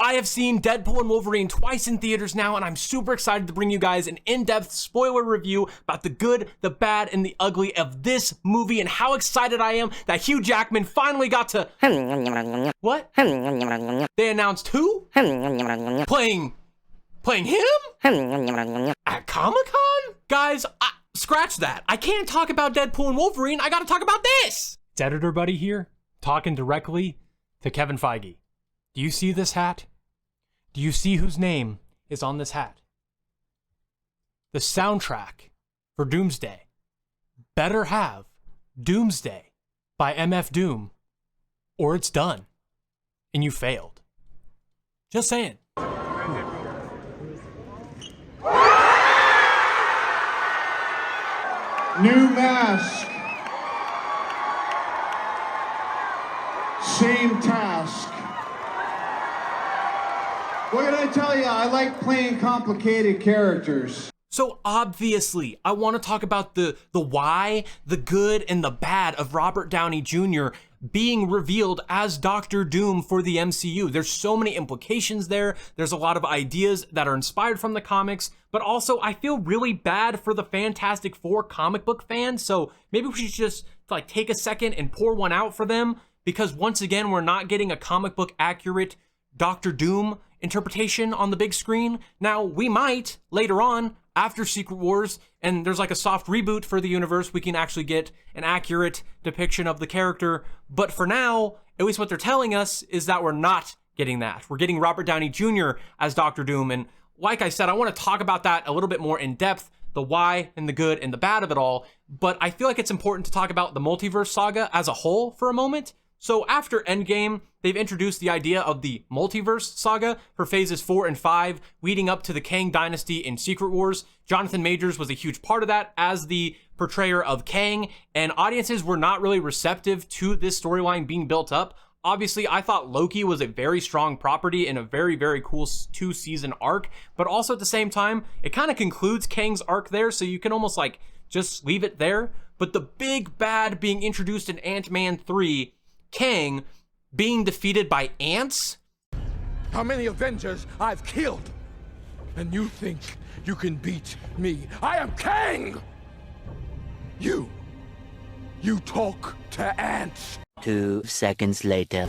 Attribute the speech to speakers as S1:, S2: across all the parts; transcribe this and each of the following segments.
S1: I have seen Deadpool and Wolverine twice in theaters now, and I'm super excited to bring you guys an in-depth spoiler review about the good, the bad, and the ugly of this movie, and how excited I am that Hugh Jackman finally got to... What? They announced who? Playing him? At Comic-Con? Guys, scratch that. I can't talk about Deadpool and Wolverine. I gotta talk about this. It's Editor Buddy here, talking directly to Kevin Feige. Do you see this hat? Do you see whose name is on this hat? The soundtrack for Doomsday better have Doomsday by MF Doom, or it's done, and you failed. Just saying.
S2: New mask. Same task. What can I tell you? I like playing complicated characters.
S1: So obviously, I want to talk about the why, the good, and the bad of Robert Downey Jr. being revealed as Doctor Doom for the MCU. There's so many implications there. There's a lot of ideas that are inspired from the comics, but also I feel really bad for the Fantastic Four comic book fans. So maybe we should just take a second and pour one out for them, because once again, we're not getting a comic book accurate Doctor Doom interpretation on the big screen. Now, we might later on, after Secret Wars, and there's like a soft reboot for the universe, we can actually get an accurate depiction of the character. But for now, at least what they're telling us is that we're not getting that. We're getting Robert Downey Jr. as Doctor Doom. And like I said, I want to talk about that a little bit more in depth, the why and the good and the bad of it all. But I feel like it's important to talk about the Multiverse Saga as a whole for a moment. So after Endgame, they've introduced the idea of the Multiverse Saga for phases 4 and 5, leading up to the Kang Dynasty in Secret Wars. Jonathan Majors was a huge part of that as the portrayer of Kang, and audiences were not really receptive to this storyline being built up. Obviously, I thought Loki was a very strong property and a very, very cool 2-season arc, but also at the same time, it kind of concludes Kang's arc there, so you can almost just leave it there. But the big bad being introduced in Ant-Man 3, Kang being defeated by ants?
S3: How many Avengers I've killed? And you think you can beat me? I am Kang! You talk to ants.
S4: 2 seconds later.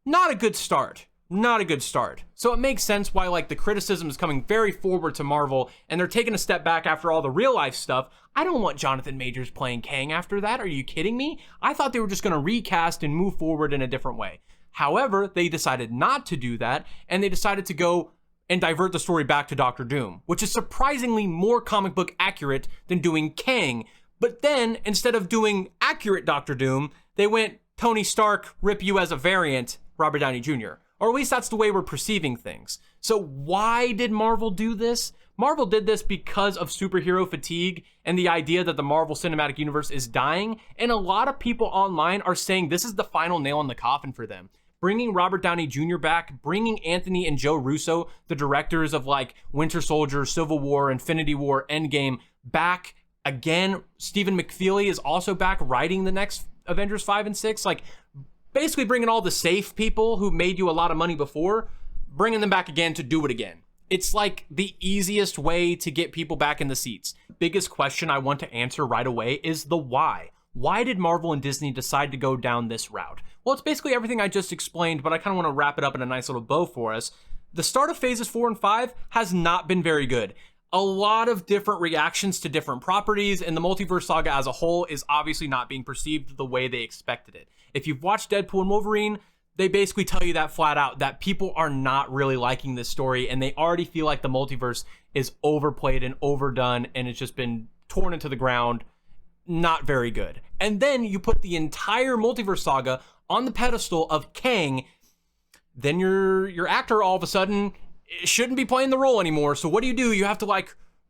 S1: Not a good start. Not a good start. So it makes sense why the criticism is coming very forward to Marvel, and they're taking a step back after all the real life stuff. I don't want Jonathan Majors playing Kang after that. Are you kidding me? I thought they were just going to recast and move forward in a different way. However, they decided not to do that, and they decided to go and divert the story back to Doctor Doom, which is surprisingly more comic book accurate than doing Kang. But then, instead of doing accurate Doctor Doom, they went Tony Stark, rip you as a variant, Robert Downey Jr. Or at least that's the way we're perceiving things. So why did Marvel do this? Marvel did this because of superhero fatigue and the idea that the Marvel Cinematic Universe is dying. And a lot of people online are saying this is the final nail in the coffin for them. Bringing Robert Downey Jr. back, bringing Anthony and Joe Russo, the directors of Winter Soldier, Civil War, Infinity War, Endgame, back again. Stephen McFeely is also back writing the next Avengers 5 and 6. Basically bringing all the safe people who made you a lot of money before, bringing them back again to do it again. It's the easiest way to get people back in the seats. Biggest question I want to answer right away is the why. Why did Marvel and Disney decide to go down this route? Well, it's basically everything I just explained, but I kind of want to wrap it up in a nice little bow for us. The start of phases 4 and 5 has not been very good. A lot of different reactions to different properties, and the Multiverse Saga as a whole is obviously not being perceived the way they expected it. If you've watched Deadpool and Wolverine, they basically tell you that flat out, that people are not really liking this story, and they already feel like the multiverse is overplayed and overdone, and it's just been torn into the ground. Not very good. And then you put the entire Multiverse Saga on the pedestal of Kang, then your actor all of a sudden shouldn't be playing the role anymore. So what do? You have to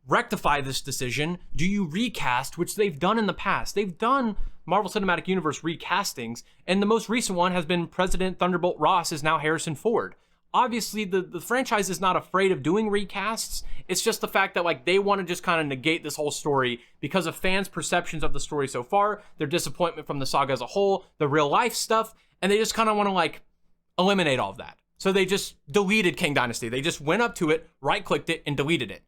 S1: rectify this decision. Do you recast, which they've done in the past? They've done Marvel Cinematic Universe recastings, and the most recent one has been President Thunderbolt Ross is now Harrison Ford. obviously the franchise is not afraid of doing recasts. It's just the fact that like they want to just kind of negate this whole story because of fans' perceptions of the story so far, their disappointment from the saga as a whole, the real life stuff, and they just kind of want to like eliminate all of that. So they just deleted Kang Dynasty. They just went up to it, right-clicked it, and deleted it.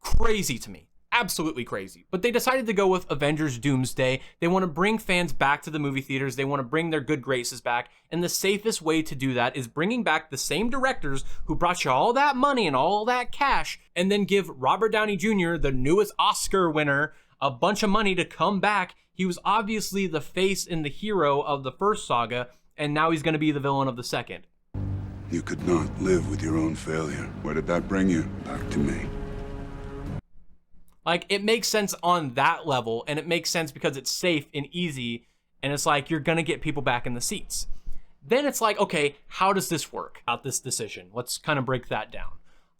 S1: Crazy to me. Absolutely crazy. But they decided to go with Avengers Doomsday. They want to bring fans back to the movie theaters. They want to bring their good graces back. And the safest way to do that is bringing back the same directors who brought you all that money and all that cash, and then give Robert Downey Jr., the newest Oscar winner, a bunch of money to come back. He was obviously the face and the hero of the first saga, and now he's going to be the villain of the second.
S5: You could not live with your own failure. Where did that bring you? Back to me.
S1: Like, it makes sense on that level, and it makes sense because it's safe and easy, and it's like, you're gonna get people back in the seats. Then it's like, okay, how does this work about this decision? Let's kind of break that down.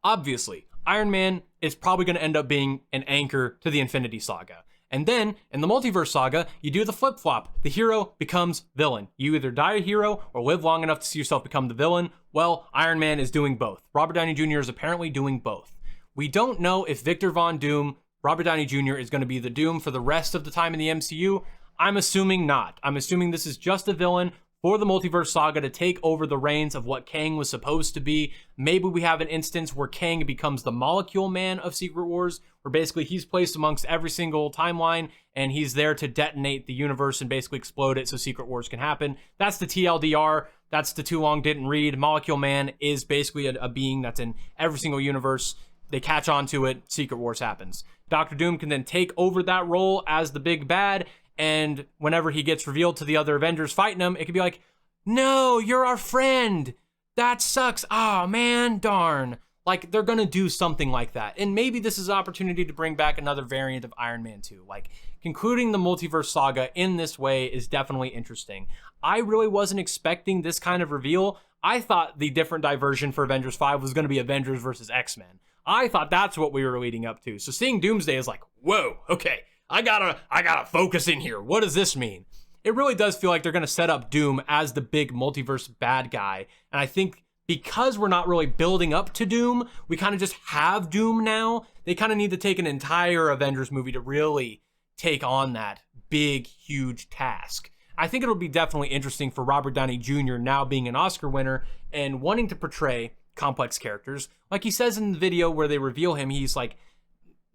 S1: Obviously, Iron Man is probably gonna end up being an anchor to the Infinity Saga. And then, in the Multiverse Saga, you do the flip-flop. The hero becomes villain. You either die a hero or live long enough to see yourself become the villain. Well, Iron Man is doing both. Robert Downey Jr. is apparently doing both. We don't know if Victor Von Doom, Robert Downey Jr., is going to be the Doom for the rest of the time in the MCU. I'm assuming not. I'm assuming this is just a villain for the Multiverse Saga to take over the reins of what Kang was supposed to be. Maybe we have an instance where Kang becomes the Molecule Man of Secret Wars, where basically he's placed amongst every single timeline and he's there to detonate the universe and basically explode it so Secret Wars can happen. That's the TLDR. That's the too long didn't read. Molecule Man is basically a being that's in every single universe. They catch on to it, Secret Wars happens. Doctor Doom can then take over that role as the big bad, and whenever he gets revealed to the other Avengers fighting him, it could be like, no, you're our friend. That sucks. Oh, man, darn. Like, they're going to do something like that. And maybe this is an opportunity to bring back another variant of Iron Man 2. Like, concluding the Multiverse Saga in this way is definitely interesting. I really wasn't expecting this kind of reveal. I thought the different diversion for Avengers 5 was going to be Avengers versus X-Men. I thought that's what we were leading up to. So seeing Doomsday is like, whoa, okay, I gotta focus in here. What does this mean? It really does feel like they're gonna set up Doom as the big multiverse bad guy. And I think because we're not really building up to Doom, we kind of just have Doom now. They kind of need to take an entire Avengers movie to really take on that big, huge task. I think it'll be definitely interesting for Robert Downey Jr. now being an Oscar winner and wanting to portray complex characters. Like he says in the video where they reveal him, he's like,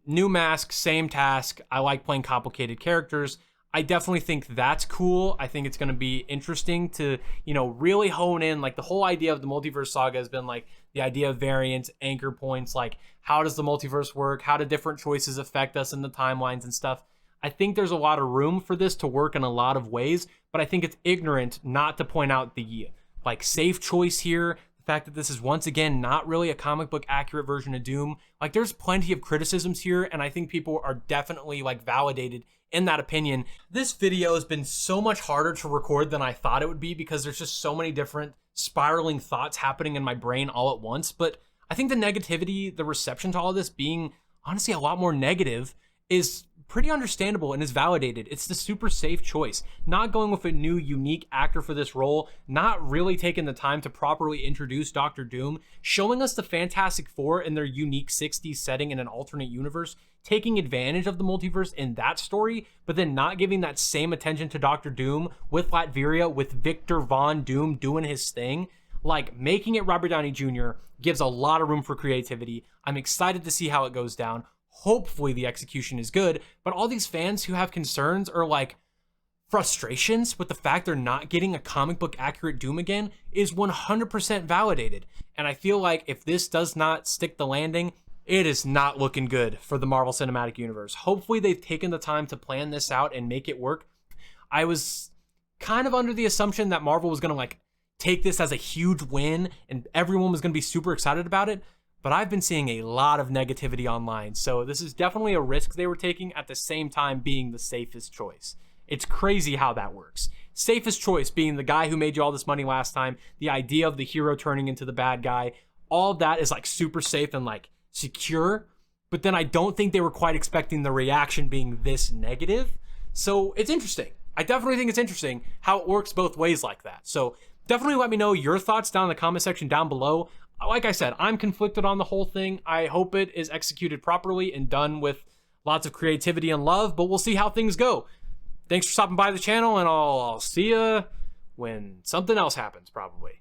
S1: new mask, same task. I like playing complicated characters. I definitely think that's cool. I think it's going to be interesting to, really hone in. Like the whole idea of the Multiverse Saga has been like the idea of variants, anchor points, like how does the multiverse work? How do different choices affect us in the timelines and stuff? I think there's a lot of room for this to work in a lot of ways, but I think it's ignorant not to point out the like safe choice here. Fact that this is once again not really a comic book accurate version of Doom. Like there's plenty of criticisms here, and I think people are definitely like validated in that opinion. This video has been so much harder to record than I thought it would be because there's just so many different spiraling thoughts happening in my brain all at once. But I think the negativity, the reception to all of this being honestly a lot more negative is pretty understandable and is validated. It's the super safe choice. Not going with a new unique actor for this role, not really taking the time to properly introduce Doctor Doom, showing us the Fantastic Four in their unique 60s setting in an alternate universe, taking advantage of the multiverse in that story, but then not giving that same attention to Doctor Doom with Latveria, with Victor Von Doom doing his thing. Like making it Robert Downey Jr. gives a lot of room for creativity. I'm excited to see how it goes down. Hopefully the execution is good, but all these fans who have concerns or like frustrations with the fact they're not getting a comic book accurate Doom again is 100% validated. And I feel like if this does not stick the landing, it is not looking good for the Marvel Cinematic Universe. Hopefully they've taken the time to plan this out and make it work. I was kind of under the assumption that Marvel was going to like take this as a huge win and everyone was going to be super excited about it. But I've been seeing a lot of negativity online, so this is definitely a risk they were taking at the same time being the safest choice. It's crazy how that works. Safest choice being the guy who made you all this money last time, the idea of the hero turning into the bad guy, all of that is like super safe and like secure, but then I don't think they were quite expecting the reaction being this negative. So it's interesting. I definitely think it's interesting how it works both ways like that. So definitely let me know your thoughts down in the comment section down below. like I said, I'm conflicted on the whole thing. I hope it is executed properly and done with lots of creativity and love, but we'll see how things go. Thanks for stopping by the channel, and I'll see you when something else happens, probably.